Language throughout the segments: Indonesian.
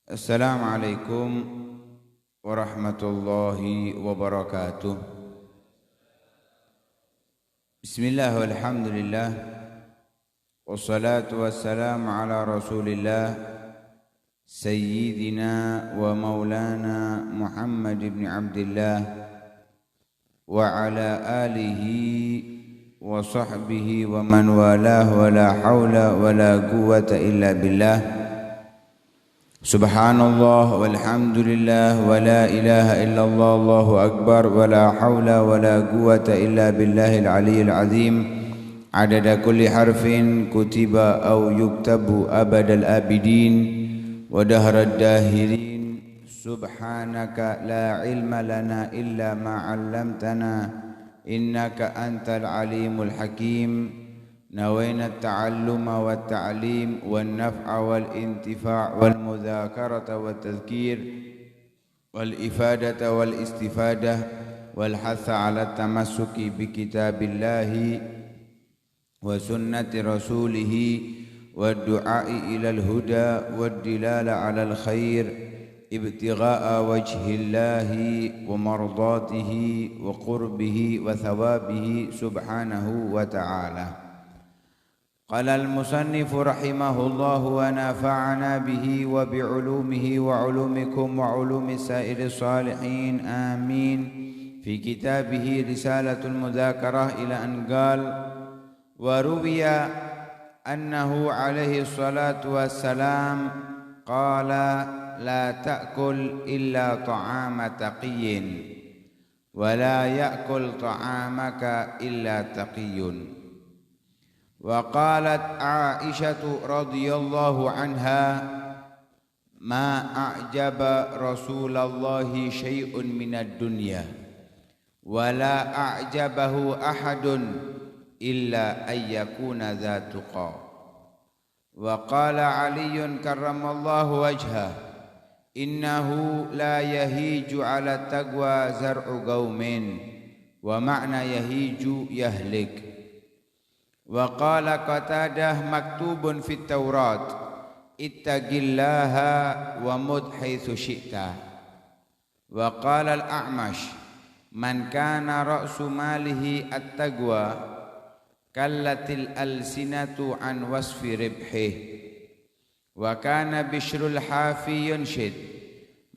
Assalamualaikum warahmatullahi wabarakatuh. Bismillah walhamdulillah wassalatu wassalamu ala rasulillah sayyidina wa maulana Muhammad ibn Abdillah wa ala alihi wa sahbihi wa man walah wa la hawla wa la quwwata illa billah. Subhanallah walhamdulillah wa la ilaha illallah Allahu akbar wa la hawla wa la quwwata illa billahil aliyyil azim. Adada kulli harfin kutiba aw yuktabu abadal abidin wa dahrad dahirin. Subhanaka la ilma lana illa ma 'allamtana innaka antal alimul hakim. نوينا التعلم والتعليم والنفع والانتفاع والمذاكرة والتذكير والإفادة والاستفادة والحث على التمسك بكتاب الله وسنة رسوله والدعاء إلى الهدى والدلالة على الخير ابتغاء وجه الله ومرضاته وقربه وثوابه سبحانه وتعالى. قال المصنف رحمه الله ونفعنا به وبعلومه وعلومكم وعلوم سائر الصالحين آمين. في كتابه رسالة المذاكرة إلى أن قال وروي أنه عليه الصلاة والسلام قال لا تأكل إلا طعام تقي ولا يأكل طعامك إلا تقي. وقالت عائشة رضي الله عنها ما أعجب رسول الله شيء من الدنيا ولا أعجبه أحد إلا أن يكون ذا تقى. وقال علي كرم الله وجهه إنه لا يهيج على التقوى زرع قوم ومعنى يهيج يهلك. وقال قتادة مكتوب في التوراة اتق الله ومت حيث شئت. وقال الأعمش من كان رأس ماله التقوى كلت الألسنة عن وصف ربحه. وكان بشر الحافي ينشد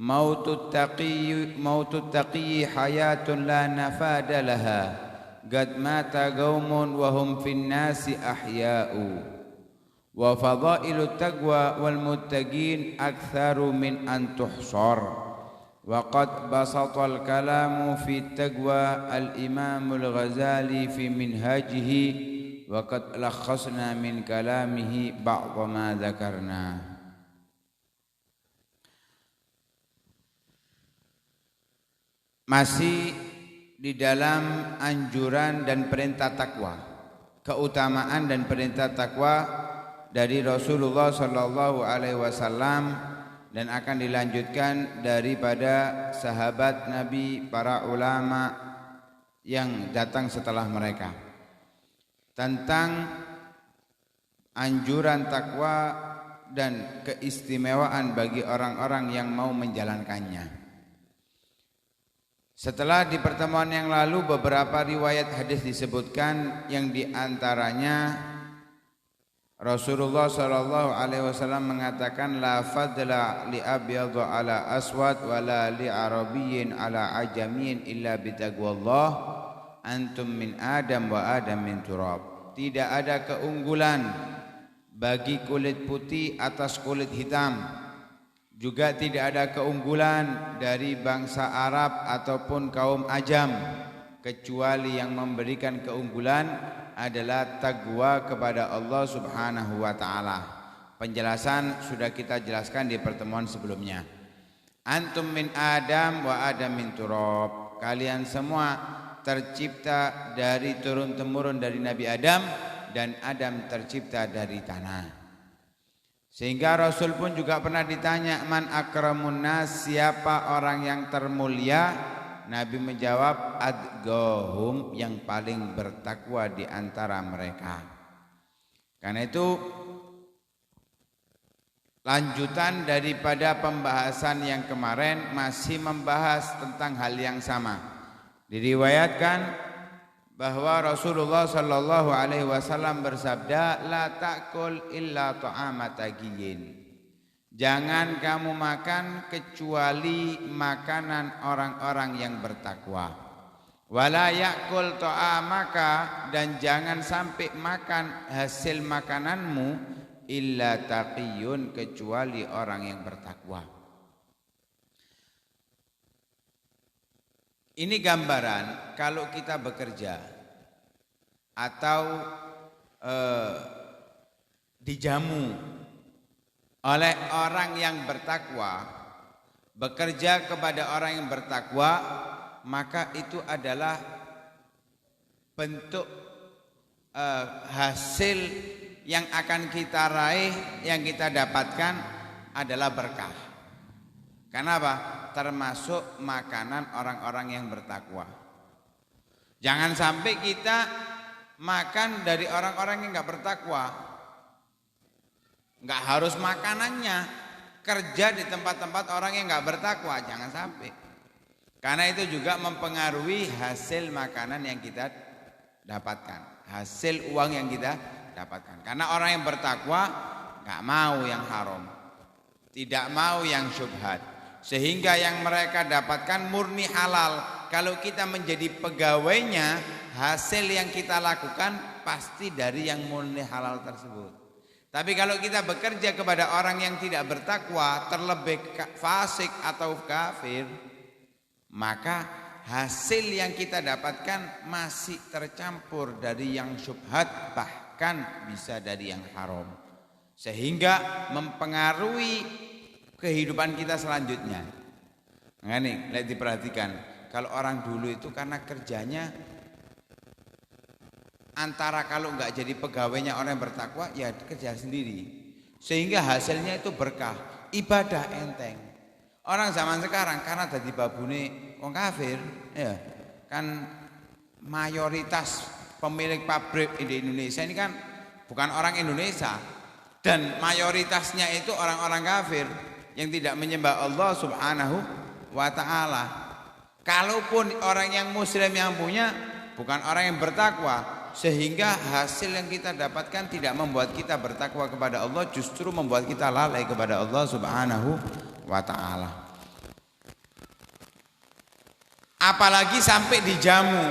موت التقي حياة لا نفاد لها قد مات قوم وهم في الناس أحياء. وفضائل التقوى والمتقين أكثر من أن تحصر. وقد بسط الكلام في التقوى الإمام الغزالي في منهاجه وقد لخصنا من كلامه بعض ما ذكرنا. Masih di dalam anjuran dan perintah takwa, keutamaan dan perintah takwa dari Rasulullah sallallahu alaihi wasallam dan akan dilanjutkan daripada sahabat Nabi, para ulama yang datang setelah mereka tentang anjuran takwa dan keistimewaan bagi orang-orang yang mau menjalankannya. Setelah di pertemuan yang lalu beberapa riwayat hadis disebutkan yang diantaranya Rasulullah sallallahu alaihi wasallam mengatakan la fadla li abyad ala aswad wala li arabiyyin ala ajamin illa bitaqwallah antum min adam wa adam min turab. Tidak ada keunggulan bagi kulit putih atas kulit hitam. Juga tidak ada keunggulan dari bangsa Arab ataupun kaum Ajam, kecuali yang memberikan keunggulan adalah taqwa kepada Allah Subhanahu wa taala. Penjelasan sudah kita jelaskan di pertemuan sebelumnya. Antum min Adam wa Adam min turab. Kalian semua tercipta dari turun-temurun dari Nabi Adam dan Adam tercipta dari tanah. Sehingga Rasul pun juga pernah ditanya, man akramun nas, siapa orang yang termulia? Nabi menjawab, adgahum, yang paling bertakwa di antara mereka. Karena itu lanjutan daripada pembahasan yang kemarin, masih membahas tentang hal yang sama. Diriwayatkan bahwa Rasulullah sallallahu alaihi wasallam bersabda, la ta'kul illa ta'ama taqiyin. Jangan kamu makan kecuali makanan orang-orang yang bertakwa. Wala ya'kul ta'amaka, dan jangan sampai makan hasil makananmu illa taqiyun, kecuali orang yang bertakwa. Ini gambaran kalau kita bekerja atau dijamu oleh orang yang bertakwa, bekerja kepada orang yang bertakwa, maka itu adalah bentuk hasil yang akan kita raih, yang kita dapatkan adalah berkah. Kenapa? Termasuk makanan orang-orang yang bertakwa. Jangan sampai kita makan dari orang-orang yang nggak bertakwa. Nggak harus makanannya, kerja di tempat-tempat orang yang nggak bertakwa, jangan sampai. Karena itu juga mempengaruhi hasil makanan yang kita dapatkan, hasil uang yang kita dapatkan. Karena orang yang bertakwa nggak mau yang haram, tidak mau yang syubhat, sehingga yang mereka dapatkan murni halal. Kalau kita menjadi pegawainya, hasil yang kita lakukan pasti dari yang murni halal tersebut. Tapi kalau kita bekerja kepada orang yang tidak bertakwa, terlebih fasik atau kafir, maka hasil yang kita dapatkan masih tercampur dari yang syubhat, bahkan bisa dari yang haram, sehingga mempengaruhi kehidupan kita selanjutnya. Nah, nih, lihat diperhatikan. Kalau orang dulu itu karena kerjanya antara kalau nggak jadi pegawainya orang yang bertakwa, ya kerja sendiri, sehingga hasilnya itu berkah, ibadah enteng. Orang zaman sekarang karena tadi babune wong kafir, ya kan mayoritas pemilik pabrik di Indonesia ini kan bukan orang Indonesia, dan mayoritasnya itu orang-orang kafir yang tidak menyembah Allah Subhanahu wa ta'ala. Kalaupun orang yang muslim yang punya bukan orang yang bertakwa, sehingga hasil yang kita dapatkan tidak membuat kita bertakwa kepada Allah, justru membuat kita lalai kepada Allah Subhanahu wa ta'ala. Apalagi sampai dijamu.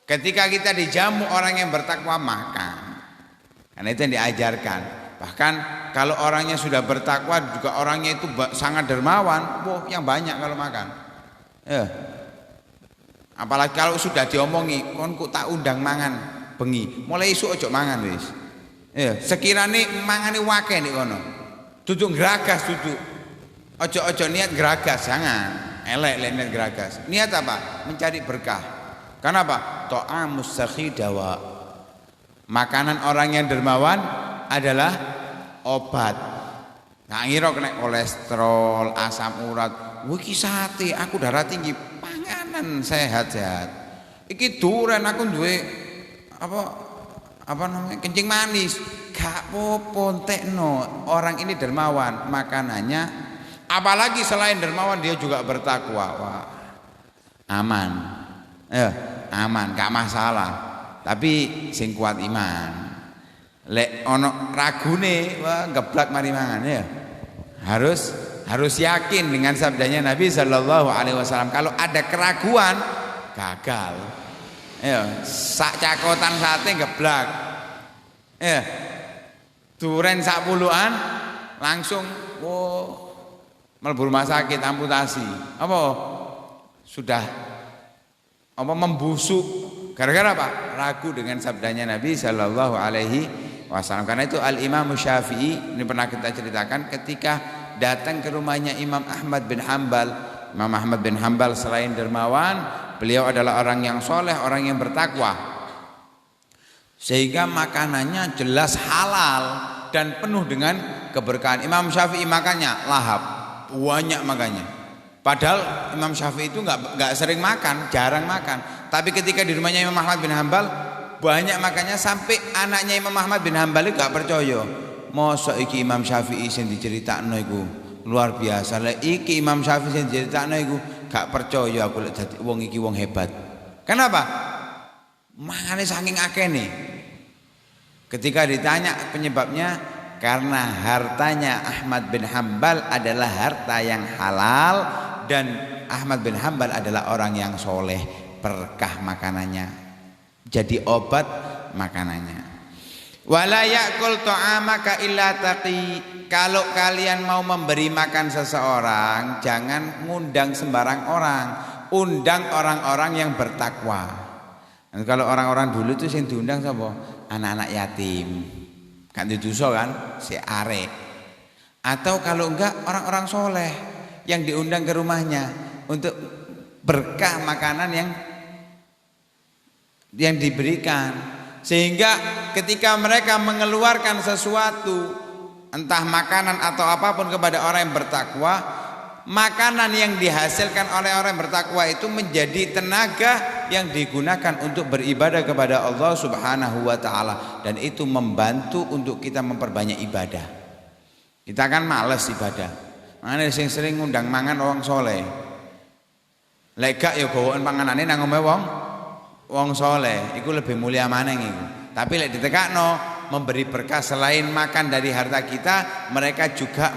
Ketika kita dijamu orang yang bertakwa, makan. Karena itu yang diajarkan. Bahkan kalau orangnya sudah bertakwa, juga orangnya itu sangat dermawan, yang banyak kalau makan. Ya. Apalagi kalau sudah diomongi, kon ku tak undang mangan bengi, mulai esuk ojo mangan wis. Ya, sekirane mangane wake nek kono. Duduk geragas duduk. Ojo niat geragas, jangan. Elek niat geragas. Niat apa? Mencari berkah. Kenapa? Ta'amus sakhidawa. Makanan orang yang dermawan adalah obat. Nggak ngira kena kolesterol, asam urat. Wiki sate, aku darah tinggi, panganan sehat-sehat. Iki duren aku duwe apa namanya, kencing manis. Gak apa-apa, entekno. Orang ini dermawan, makanannya. Apalagi selain dermawan dia juga bertakwa. Wah, aman. Aman, gak masalah. Tapi sing kuat iman. Lek ono ragune, wah geblak mari mangan ya. Harus yakin dengan sabdanya Nabi Sallallahu Alaihi Wasallam. Kalau ada keraguan, gagal. Ya, sak cakotan sate geblak. Ya, duren sak puluhan langsung mlebu rumah sakit, amputasi. Apa? Sudah membusuk. Gara-gara apa? Ragu dengan sabdanya Nabi Sallallahu Alaihi Wasallam. Karena itu Al Imam Syafi'i, ini pernah kita ceritakan, ketika datang ke rumahnya Imam Ahmad bin Hanbal. Imam Ahmad bin Hanbal selain dermawan, beliau adalah orang yang soleh, orang yang bertakwa, sehingga makanannya jelas halal dan penuh dengan keberkahan. Imam Syafi'i makannya lahap, banyak makannya. Padahal Imam Syafi'i itu nggak sering makan, jarang makan. Tapi ketika di rumahnya Imam Ahmad bin Hanbal, banyak makannya, sampai anaknya Imam Ahmad bin Hanbal itu nggak percaya. Mosok iki Imam Syafi'i sing diceritakno iku luar biasa. Lah iki Imam Syafi'i sing diceritakno iku gak percaya aku lek dadi wong iki wong hebat. Kenapa? Mangane saking akene. Ketika ditanya penyebabnya, karena hartanya Ahmad bin Hambal adalah harta yang halal dan Ahmad bin Hambal adalah orang yang soleh, berkah makanannya, jadi obat makanannya. Wala ya'kul ta'amaka illa taqi. Kalau kalian mau memberi makan seseorang, jangan ngundang sembarang orang, undang orang-orang yang bertakwa. Dan kalau orang-orang dulu itu yang diundang siapa? Anak-anak yatim. Kan diduso kan, si arek. Atau kalau enggak orang-orang soleh yang diundang ke rumahnya untuk berkah makanan yang diberikan. Sehingga ketika mereka mengeluarkan sesuatu, entah makanan atau apapun kepada orang yang bertakwa, makanan yang dihasilkan oleh orang yang bertakwa itu menjadi tenaga yang digunakan untuk beribadah kepada Allah Subhanahu wa taala, dan itu membantu untuk kita memperbanyak ibadah. Kita kan males ibadah. Makanya sering ngundang mangan wong soleh. Lek gak ya gawon panganane nang omahe wong soleh, itu lebih mulia maneng itu. Tapi lek ditekakno memberi berkah selain makan dari harta kita, mereka juga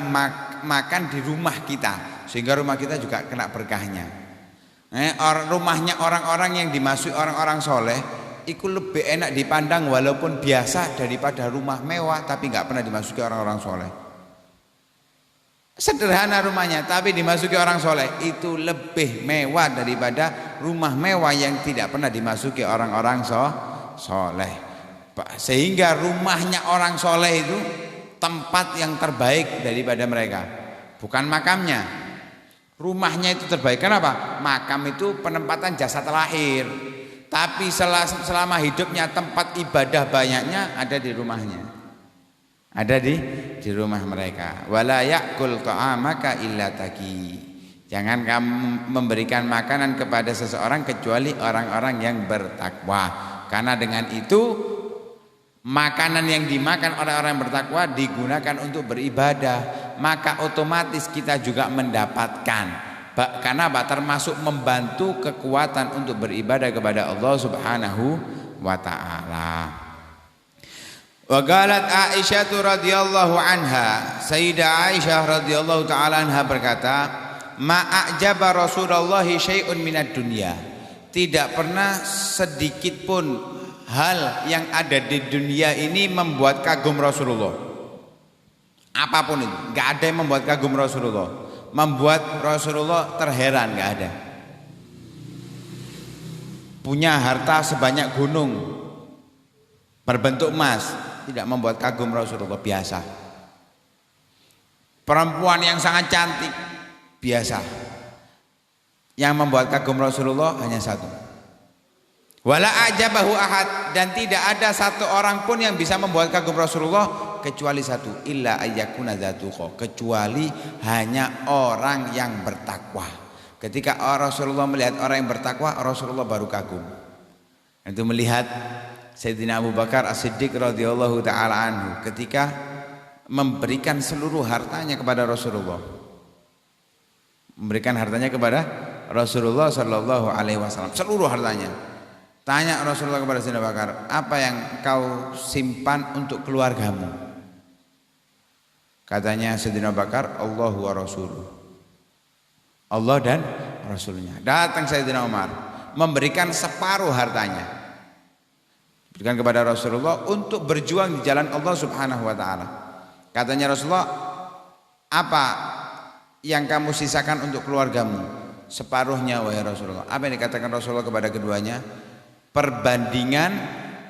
makan di rumah kita, sehingga rumah kita juga kena berkahnya. Rumahnya orang-orang yang dimasuki orang-orang soleh, itu lebih enak dipandang walaupun biasa daripada rumah mewah tapi nggak pernah dimasuki orang-orang soleh. Sederhana rumahnya tapi dimasuki orang soleh itu lebih mewah daripada rumah mewah yang tidak pernah dimasuki orang-orang soleh. Sehingga rumahnya orang soleh itu tempat yang terbaik daripada mereka, bukan makamnya. Rumahnya itu terbaik. Kenapa? Makam itu penempatan jasad lahir, tapi selama hidupnya tempat ibadah banyaknya ada di rumahnya, ada di rumah mereka. Wala ya'kul ta'amaka illa taqi. Jangan kamu memberikan makanan kepada seseorang kecuali orang-orang yang bertakwa. Karena dengan itu makanan yang dimakan oleh orang yang bertakwa digunakan untuk beribadah, maka otomatis kita juga mendapatkan. Karena termasuk membantu kekuatan untuk beribadah kepada Allah Subhanahu wa taala. Wa qalat Aisyah radhiyallahu anha, Sayyidah Aisyah radhiyallahu taala anha berkata, ma a'jaba Rasulullah syai'un minad dunya. Tidak pernah sedikit pun hal yang ada di dunia ini membuat kagum Rasulullah. Apapun itu, enggak ada yang membuat kagum Rasulullah, membuat Rasulullah terheran, enggak ada. Punya harta sebanyak gunung berbentuk emas, tidak membuat kagum Rasulullah, biasa. Perempuan yang sangat cantik, biasa. Yang membuat kagum Rasulullah hanya satu. Wala ajabahu ahad, dan tidak ada satu orang pun yang bisa membuat kagum Rasulullah kecuali satu, illa ayyakuna dzatuqa, kecuali hanya orang yang bertakwa. Ketika Rasulullah melihat orang yang bertakwa, Rasulullah baru kagum. Itu melihat Sayyidina Abu Bakar As-Siddiq radhiyallahu taala anhu ketika memberikan seluruh hartanya kepada Rasulullah. Memberikan hartanya kepada Rasulullah sallallahu alaihi wasallam, seluruh hartanya. Tanya Rasulullah kepada Sayyidina Abu Bakar, "Apa yang kau simpan untuk keluargamu?" Katanya Sayyidina Abu Bakar, "Allah wa rasuluh." Allah dan Rasulnya. Datang Sayyidina Umar memberikan separuh hartanya, berikan kepada Rasulullah untuk berjuang di jalan Allah Subhanahu wa taala. Katanya Rasulullah, "Apa yang kamu sisakan untuk keluargamu?" "Separuhnya wahai Rasulullah." Apa yang dikatakan Rasulullah kepada keduanya? Perbandingan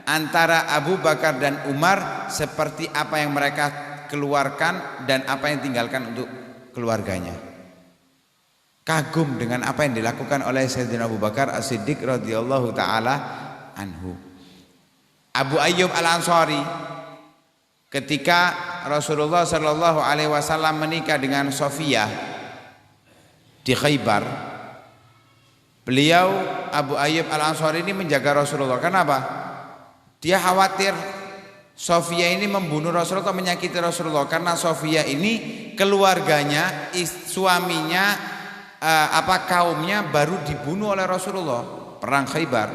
antara Abu Bakar dan Umar seperti apa yang mereka keluarkan dan apa yang tinggalkan untuk keluarganya. Kagum dengan apa yang dilakukan oleh Sayyidina Abu Bakar As-Siddiq radhiyallahu taala anhu. Abu Ayyub Al-Ansari ketika Rasulullah sallallahu alaihi wasallam menikah dengan Sofiyah di Khaybar, beliau Abu Ayyub Al-Ansari ini menjaga Rasulullah. Kenapa? Dia khawatir Sofia ini membunuh Rasulullah atau menyakiti Rasulullah, karena Sofia ini keluarganya, suaminya, kaumnya baru dibunuh oleh Rasulullah perang Khaybar.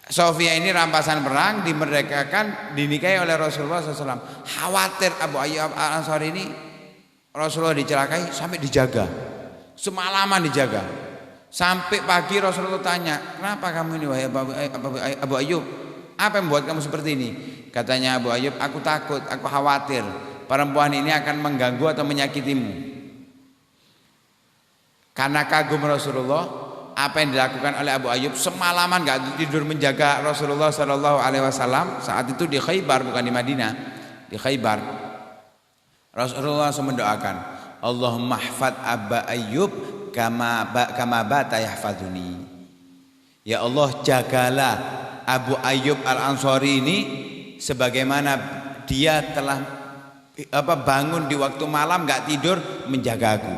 Sofia ini rampasan perang, dimerdekakan, dinikahi oleh Rasulullah SAW. Khawatir Abu Ayyub Al-Ansari ini Rasulullah dicelakai, sampai dijaga, semalaman dijaga. Sampai pagi Rasulullah tanya, kenapa kamu ini wahai Abu Ayyub? Apa yang membuat kamu seperti ini? Katanya Abu Ayyub, aku takut, aku khawatir perempuan ini akan mengganggu atau menyakitimu. Karena kagum Rasulullah, apa yang dilakukan oleh Abu Ayyub, semalaman gak tidur menjaga Rasulullah Shallallahu Alaihi Wasallam. Saat itu di Khaybar, bukan di Madinah, di Khaybar. Rasulullah langsung mendoakan, Allahumma hfad Abu Ayyub kama bata yahfaduni. Ya Allah, jagalah Abu Ayyub Al-Ansari ini sebagaimana dia telah bangun di waktu malam gak tidur menjaga aku.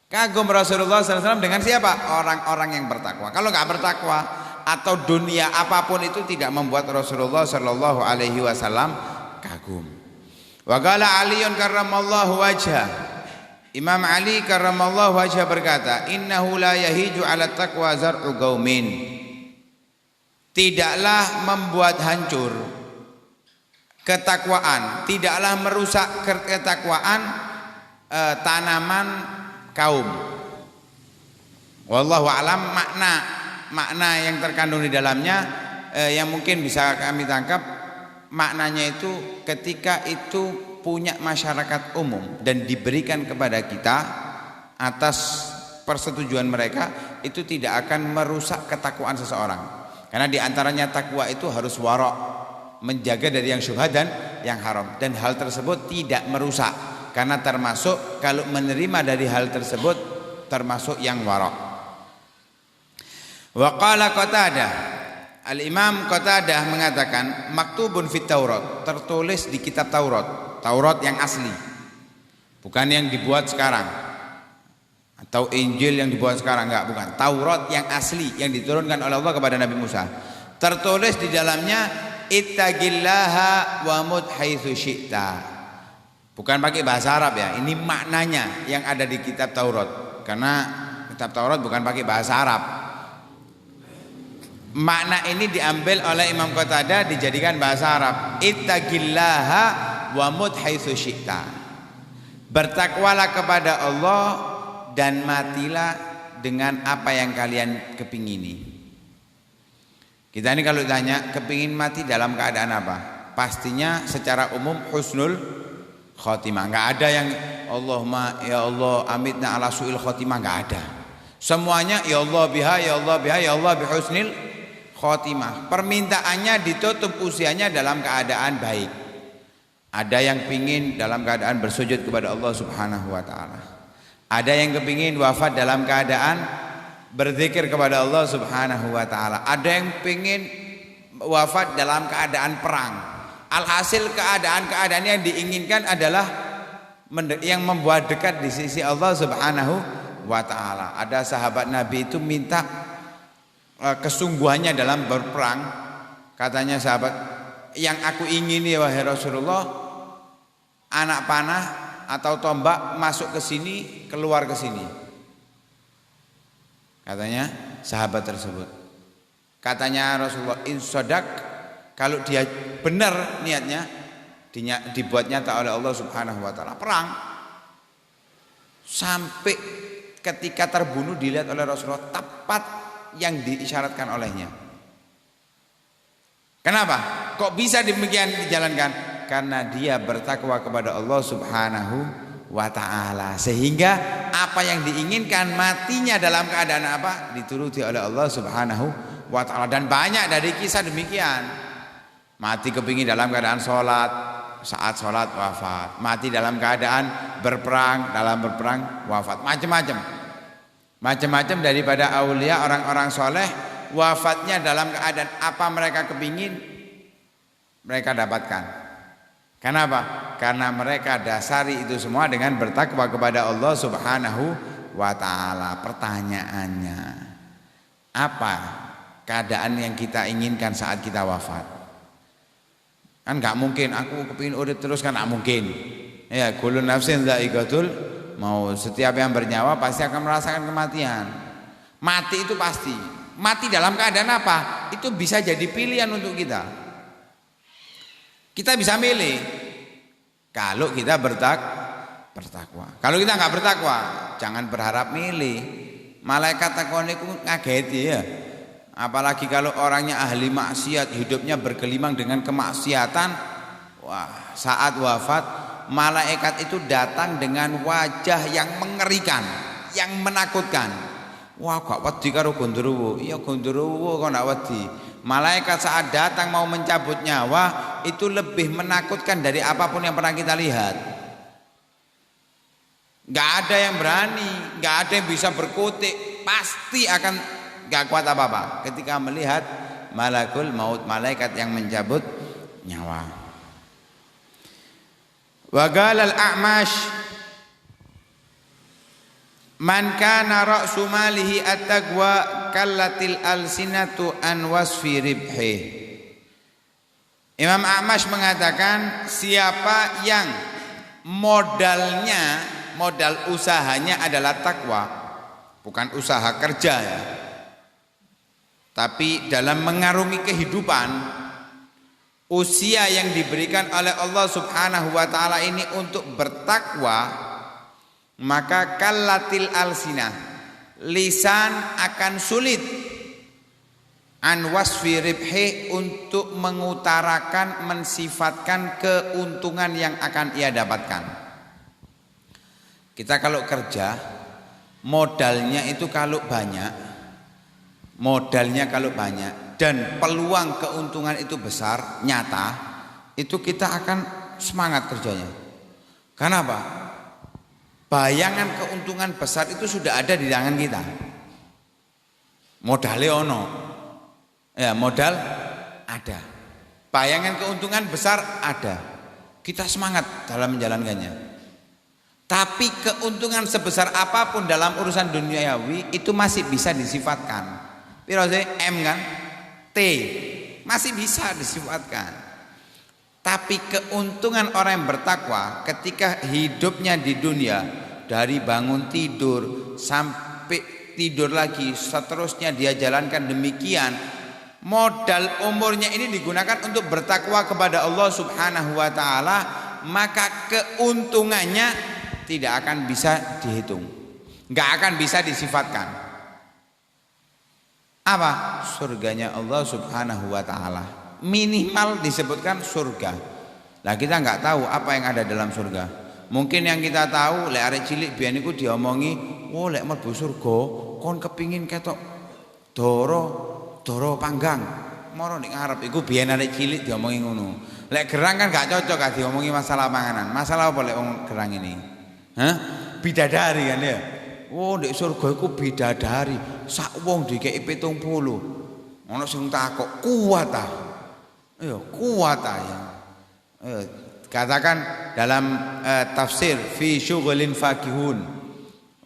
Kagum Rasulullah SAW dengan siapa? Orang-orang yang bertakwa. Kalau gak bertakwa atau dunia apapun itu tidak membuat Rasulullah Sallallahu Alaihi Wasallam kagum. Wa qala Aliun karramallahu wajhah, Imam Ali karramallahu wajhah berkata, innahu la yahiju ala taqwa zar'u qaumin. Tidaklah membuat hancur ketakwaan, tidaklah merusak ketakwaan tanaman kaum. Wallahu alam, makna yang terkandung di dalamnya yang mungkin bisa kami tangkap, maknanya itu ketika itu punya masyarakat umum dan diberikan kepada kita atas persetujuan mereka, itu tidak akan merusak ketakwaan seseorang. Karena diantaranya takwa itu harus warok, menjaga dari yang syubhat dan yang haram. Dan hal tersebut tidak merusak, karena termasuk kalau menerima dari hal tersebut termasuk yang warok. Wa qala Qatadah, Al-Imam Qatadah mengatakan, maktubun fit Taurat, tertulis di kitab Taurat, Taurat yang asli, bukan yang dibuat sekarang atau Injil yang dibuat sekarang, enggak, bukan. Taurat yang asli yang diturunkan oleh Allah kepada Nabi Musa. Tertulis di dalamnya ittaqillaha wa mut haitsu syi'ta. Bukan pakai bahasa Arab ya. Ini maknanya yang ada di kitab Taurat. Karena kitab Taurat bukan pakai bahasa Arab. Makna ini diambil oleh Imam Qatadah, dijadikan bahasa Arab. Ittaqillaha wa mut haitsu syi'ta. Bertakwalah kepada Allah dan matilah dengan apa yang kalian kepingini. Kita ini kalau tanya kepingin mati dalam keadaan apa? Pastinya secara umum husnul khotimah. Enggak ada yang Allahumma ya Allah amitna ala su'il khotimah, enggak ada. Semuanya ya Allah biha, ya Allah biha, ya Allah bi husnil khotimah. Permintaannya ditutup usianya dalam keadaan baik. Ada yang pingin dalam keadaan bersujud kepada Allah Subhanahu wa taala. Ada yang kepingin wafat dalam keadaan berzikir kepada Allah Subhanahu wa taala. Ada yang pingin wafat dalam keadaan perang. Alhasil keadaan-keadaan yang diinginkan adalah yang membuat dekat di sisi Allah Subhanahu wa taala. Ada sahabat Nabi itu minta kesungguhannya dalam berperang. Katanya sahabat, yang aku ingini wahai Rasulullah, anak panah atau tombak masuk ke sini, keluar ke sini. Katanya sahabat tersebut. Katanya Rasulullah, in sodak, kalau dia benar niatnya, dibuat nyata oleh Allah Subhanahu wa taala. Perang sampai ketika terbunuh dilihat oleh Rasulullah tepat yang diisyaratkan olehnya. Kenapa? Kok bisa demikian dijalankan? Karena dia bertakwa kepada Allah Subhanahu wa ta'ala, sehingga apa yang diinginkan matinya dalam keadaan apa dituruti oleh Allah Subhanahu wa ta'ala. Dan banyak dari kisah demikian. Mati kepingin dalam keadaan sholat, saat sholat wafat. Mati dalam keadaan berperang, dalam berperang wafat. Macam-macam daripada aulia, orang-orang soleh, wafatnya dalam keadaan apa mereka kepingin mereka dapatkan. Kenapa? Karena mereka dasari itu semua dengan bertakwa kepada Allah Subhanahu wa ta'ala. Pertanyaannya, apa keadaan yang kita inginkan saat kita wafat? Kan nggak mungkin aku kepingin urip terus, kan nggak mungkin. Ya, kullu nafsin dha'iqatul maut. Setiap yang bernyawa pasti akan merasakan kematian. Mati itu pasti. Mati dalam keadaan apa? Itu bisa jadi pilihan untuk kita. Kita bisa milih. Kalau kita bertakwa. Kalau kita nggak bertakwa, jangan berharap milih. Malaikat takwa niku ngageti ya. Apalagi kalau orangnya ahli maksiat, hidupnya bergelimang dengan kemaksiatan. Wah, saat wafat malaikat itu datang dengan wajah yang mengerikan, yang menakutkan. Wah, gak wedi karo gondoruwo. Iya gondoruwo kok gak wedi. Malaikat saat datang mau mencabut nyawa itu lebih menakutkan dari apapun yang pernah kita lihat. Gak ada yang berani, gak ada yang bisa berkutik, pasti akan gak kuat apa-apa ketika melihat malakul maut, malaikat yang mencabut nyawa. Wa qala al-A'mash man kana ra'su malihi at-taqwa kallatil alsinatu an wasfi ribhi. Imam A'mash mengatakan siapa yang modal usahanya adalah takwa, bukan usaha kerja ya, tapi dalam mengarungi kehidupan, usia yang diberikan oleh Allah Subhanahu wa taala ini untuk bertakwa, maka kallatil alsinah, lisan akan sulit an wasfi ribhi, untuk mengutarakan, mensifatkan keuntungan yang akan ia dapatkan. Kita kalau kerja, modalnya itu kalau banyak dan peluang keuntungan itu besar, nyata, itu kita akan semangat kerjanya. Kenapa? Bayangan keuntungan besar itu sudah ada di tangan kita. Modalnya ono. Ya, modal ada. Bayangan keuntungan besar ada. Kita semangat dalam menjalankannya. Tapi keuntungan sebesar apapun dalam urusan duniawi itu masih bisa disifatkan. Piro sih? M kan? T masih bisa disifatkan. Tapi keuntungan orang yang bertakwa ketika hidupnya di dunia, dari bangun tidur sampai tidur lagi, seterusnya dia jalankan demikian, modal umurnya ini digunakan untuk bertakwa kepada Allah Subhanahu wa taala, maka keuntungannya tidak akan bisa dihitung, nggak akan bisa disifatkan. Apa? Surganya Allah Subhanahu wa taala. Minimal disebutkan surga. Lah kita nggak tahu apa yang ada dalam surga. Mungkin yang kita tahu lek arek cilik biyen iku diomongi, "Oh, lek mlebu surga, kon kepingin ketok doro panggang." Moro ning ngarep iku biyen arek cilik diomongi ngono. Lek gerang kan gak cocok kan diomongi masalah panganan. Masalah apa lek wong gerang ini? Bidadari kan ya. Oh, ndek surga iku bidadari, sak wong dikeki 70. Ono sing takok, kuat ta? Iya, kuat ta ya. Katakan dalam tafsir fi syughulin fakihun.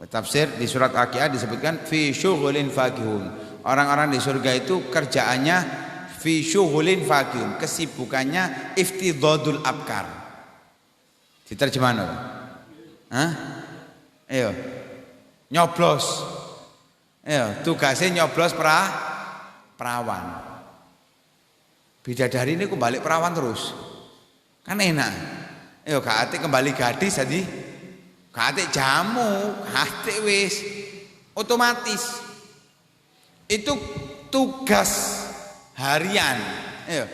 Tafsir di surat Al-Qiyah disebutkan fi syughulin fakihun. Orang-orang di surga itu kerjaannya fi syughulin fakihun, kesibukannya iftidadul abkar. Diterjemahkan apa? Ayo. Nyoblos. Ayo, tugasnya nyoblos perawan. Bidadari ini kembali perawan terus. Kan enak. Ayo gak atik kembali gadis jadi gak atik jamu, gak atik wis otomatis. Itu tugas harian. Ayo.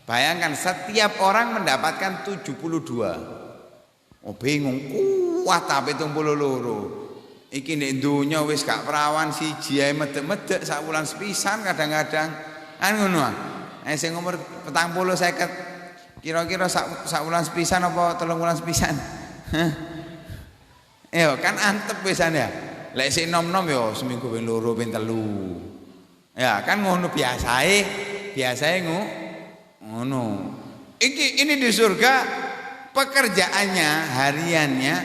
Bayangkan setiap orang mendapatkan 72. Oh bingung, kuat tapi 72. Iki nek donya wis gak perawan siji ae medek-medek sak wulan sepisan kadang-kadang. Kan ngono ah. Sing umur 40 50 kira-kira sak wulan sepisan apa 3 wulan sepisan? Yo kan antep wisan ya. Lek sik nom-nom yo seminggu ping 2 ping 3. Ya kan ngono biasae ngono. Ini di surga pekerjaannya hariannya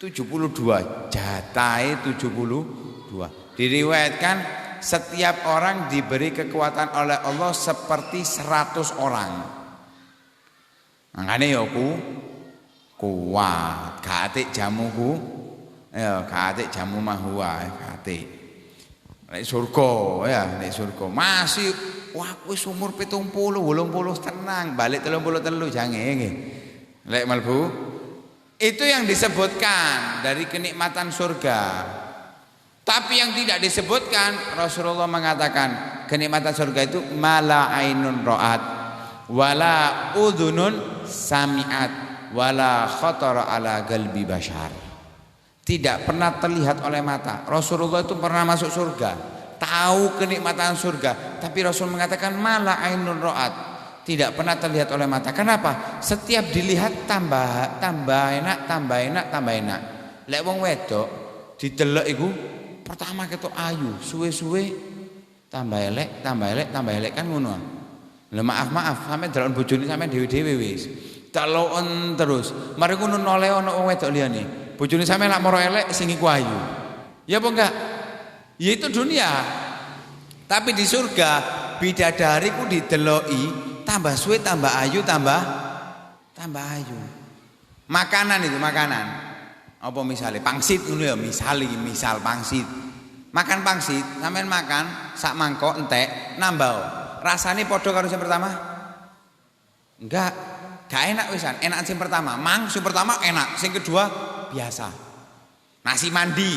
72, jatahe 72. Diriwayatkan setiap orang diberi kekuatan oleh Allah seperti 100 orang. Makanya ya kuat, gatik jamuku, ya gatik jamu mahua, gatik. Nek surga ya, nek surga masih wah wis umur 70, 80 tenang, balik 33 jange nggih. Lek mlebu itu yang disebutkan dari kenikmatan surga. Tapi yang tidak disebutkan, Rasulullah mengatakan kenikmatan surga itu mala ainun ra'at wala udhunun sami'at wala khatara ala qalbi bashar. Tidak pernah terlihat oleh mata. Rasulullah itu pernah masuk surga, tahu kenikmatan surga, tapi Rasul mengatakan mala ainun ra'at, tidak pernah terlihat oleh mata. Kenapa? Setiap dilihat tambah enak. Lek wong wedok didelok iku pertama ketok ayu, suwe-suwe tambah elek kan ngono. Lah maaf sampe delok bojone sampe dhewe-dhewe wis. Delokon terus. Mari ngono nole ana wong wedok liyane. Bojone sampe lak moro elek sing iku ayu. Ya apa enggak? Ya itu dunia. Tapi di surga bidadari ku dideloki tambah suwe tambah ayu tambah ayu. Makanan itu makanan. Apa misalnya pangsit ngono ya, misal pangsit. Makan pangsit, sampean makan sak mangkok entek nambah. Rasane padha karo sing pertama? Enggak enak wisan. Enak sing pertama. Sing pertama enak, sing kedua biasa. Nasi mandi.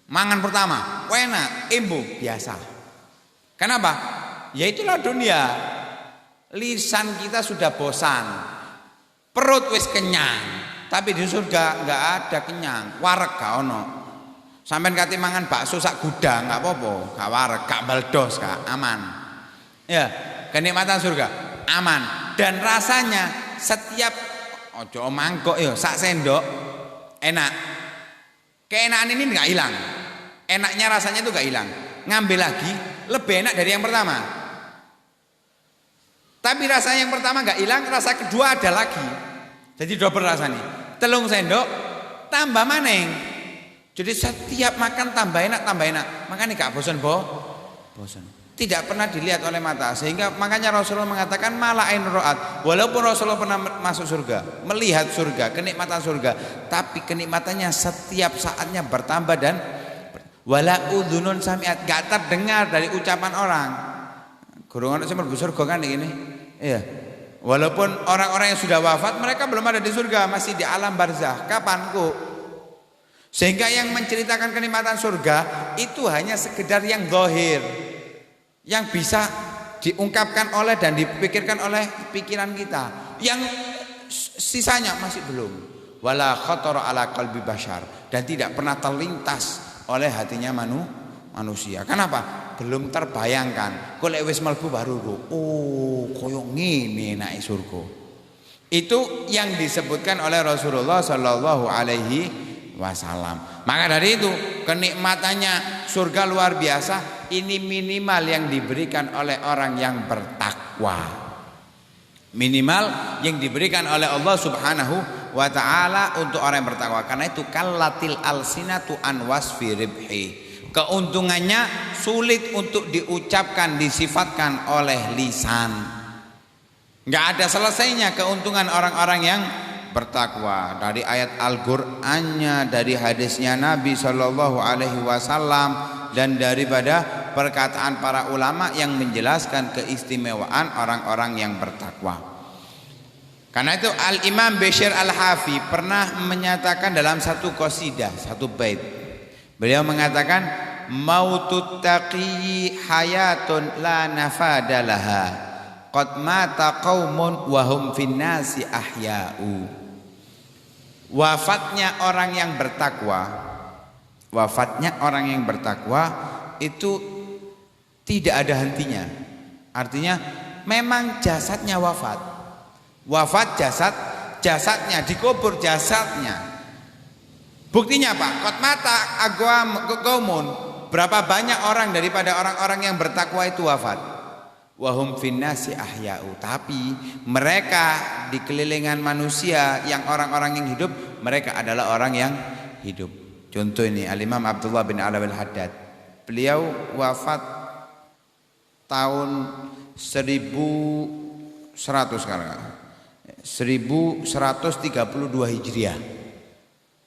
Mangan pertama, enak, embo biasa. Kenapa? Ya itulah dunia. Lisan kita sudah bosan. Perut wis kenyang. Tapi di surga enggak ada kenyang, wareg gak ono. Sampeyan kate mangan bakso sak gudang enggak apa-apa, gak wareg, gak baldos, gak aman. Ya, kenikmatan surga aman dan rasanya setiap ojo mangkok ya sak sendok enak. Keenakan ini enggak hilang. Enaknya rasanya itu enggak hilang. Ngambil lagi lebih enak dari yang pertama. Tapi rasanya yang pertama enggak hilang, rasa kedua ada lagi. Jadi double rasanya. Telung sendok tambah maneng. Jadi setiap makan tambah enak. Makanya gak bosan bosan. Tidak pernah dilihat oleh mata. Sehingga makanya Rasulullah mengatakan mala ain ra'at. Walaupun Rasulullah pernah masuk surga, melihat surga, kenikmatan surga, tapi kenikmatannya setiap saatnya bertambah dan wala udhunun sami'at, gak terdengar dari ucapan orang. Gurungan sing mlebu surga kan ini. Iya. Walaupun orang-orang yang sudah wafat mereka belum ada di surga, masih di alam barzah. Kapan kok? Sehingga yang menceritakan kenikmatan surga itu hanya sekedar yang zahir, yang bisa diungkapkan oleh dan dipikirkan oleh pikiran kita. Yang sisanya masih belum. Wala khatara ala qalbi bashar, dan tidak pernah terlintas oleh hatinya manusia. Kenapa? Belum terbayangkan. Kok lek wis mlebu baru koyo ngene enake surga. Itu yang disebutkan oleh Rasulullah sallallahu alaihi wasallam. Maka dari itu kenikmatannya surga luar biasa. Ini minimal yang diberikan oleh orang yang bertakwa. Minimal yang diberikan oleh Allah Subhanahu wa taala untuk orang yang bertakwa. Karena itu kallatil alsinatu an wasfi ribhi. Keuntungannya sulit untuk diucapkan, disifatkan oleh lisan. Enggak ada selesainya keuntungan orang-orang yang bertakwa. Dari ayat Al-Qur'annya, dari hadisnya Nabi sallallahu alaihi wasallam, dan daripada perkataan para ulama yang menjelaskan keistimewaan orang-orang yang bertakwa. Karena itu Al-Imam Bishr Al-Hafi pernah menyatakan dalam satu qasidah, satu bait. Beliau mengatakan mautut taqi hayatun la nafadalaha qad mata qaumun wa hum finnasi ahya'u. Wafatnya orang yang bertakwa itu tidak ada hentinya. Artinya memang jasadnya wafat jasadnya dikubur jasadnya. Buktinya apa? Qad mata qaumun, berapa banyak orang daripada orang-orang yang bertakwa itu wafat. Wahum finnasi ahya'u, tapi mereka di kelilingan manusia yang orang-orang yang hidup, mereka adalah orang yang hidup. Contoh ini Al-Imam Abdullah bin Alawil Haddad. Beliau wafat tahun 1100 sekarang. 1132 Hijriah.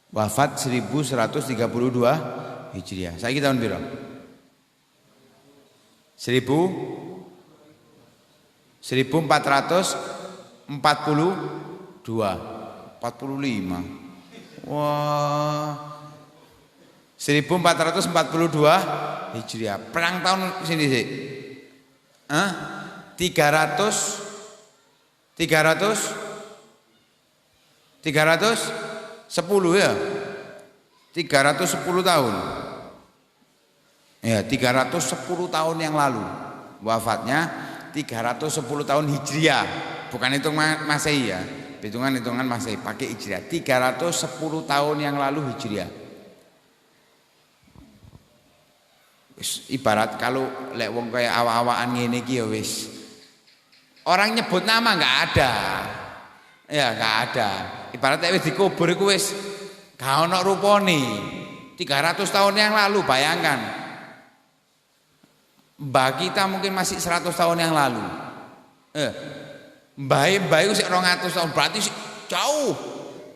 Wafat 1132 Hijriah. Saiki tahun piro? 1442 45. Wah. 1442 Hijriah. Perang tahun sini sih. 310 ya. 310 tahun. Ya, 310 tahun yang lalu. Wafatnya 310 tahun Hijriah. Bukan hitung Masehi ya. Hitungan Masehi pakai Hijriah. 310 tahun yang lalu Hijriah. Ibarat kalau lek wong kaya awak-awakan ngene iki ya wis. Orang nyebut nama enggak ada. Ya enggak ada. Ibarat wis dikubur iku wis gak ono rupane. 300 tahun yang lalu bayangkan. Mbah kita mungkin masih 100 tahun yang lalu. Mbah itu 200 tahun berarti jauh.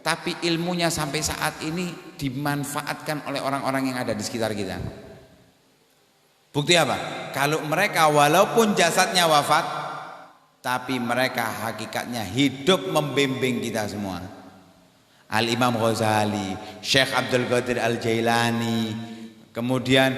Tapi ilmunya sampai saat ini dimanfaatkan oleh orang-orang yang ada di sekitar kita. Bukti apa? Kalau mereka walaupun jasadnya wafat, tapi mereka hakikatnya hidup membimbing kita semua. Al-Imam Ghazali, Syekh Abdul Qadir Al-Jailani, kemudian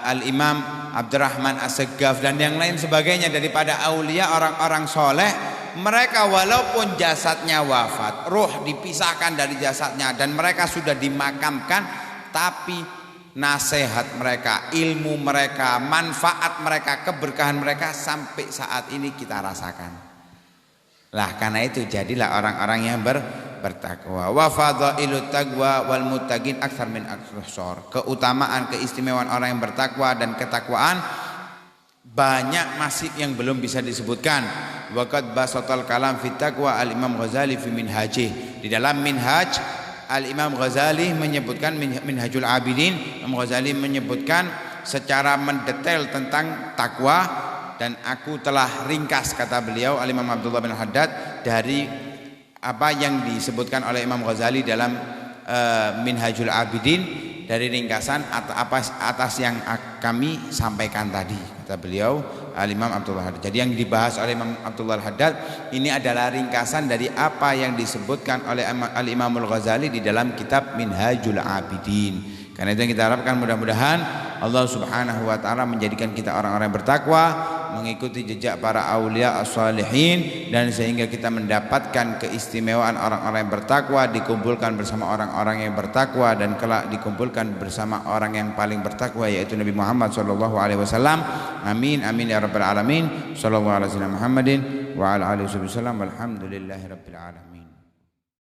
Al-Imam Abdurrahman As-Segaf dan yang lain sebagainya daripada aulia orang-orang soleh. Mereka walaupun jasadnya wafat, ruh dipisahkan dari jasadnya dan mereka sudah dimakamkan, tapi nasihat mereka, ilmu mereka, manfaat mereka, keberkahan mereka sampai saat ini kita rasakan. Lah karena itu jadilah orang-orang yang bertakwa. Wa fadhailut taqwa wal muttaqin aktsar min aksar. Keutamaan, keistimewaan orang yang bertakwa dan ketakwaan banyak masih yang belum bisa disebutkan. Waqad basatal kalam fit taqwa Al-Imam Ghazali fi Minhajih. Di dalam Minhaj Al-Imam Ghazali menyebutkan Minhajul Abidin, Imam Ghazali menyebutkan secara mendetail tentang takwa dan aku telah ringkas kata beliau Al-Imam Abdullah bin Haddad dari apa yang disebutkan oleh Imam Ghazali dalam Minhajul Abidin dari ringkasan atas yang kami sampaikan tadi kata beliau Al-Imam Abdullah Haddad. Jadi yang dibahas oleh Imam Abdullah Haddad ini adalah ringkasan dari apa yang disebutkan oleh Al-Imamul Ghazali di dalam kitab Minhajul Abidin. Karena itu yang kita harapkan mudah-mudahan Allah Subhanahu wa taala menjadikan kita orang-orang yang bertakwa, mengikuti jejak para aulia as-salihin dan sehingga kita mendapatkan keistimewaan orang-orang yang bertakwa, dikumpulkan bersama orang-orang yang bertakwa dan kelak dikumpulkan bersama orang yang paling bertakwa yaitu Nabi Muhammad sallallahu alaihi wasallam. Amin amin ya rabbal alamin. Sallallahu alaihi wasallam Muhammadin wa ala alihi wasallam. Walhamdulillahirabbil alamin.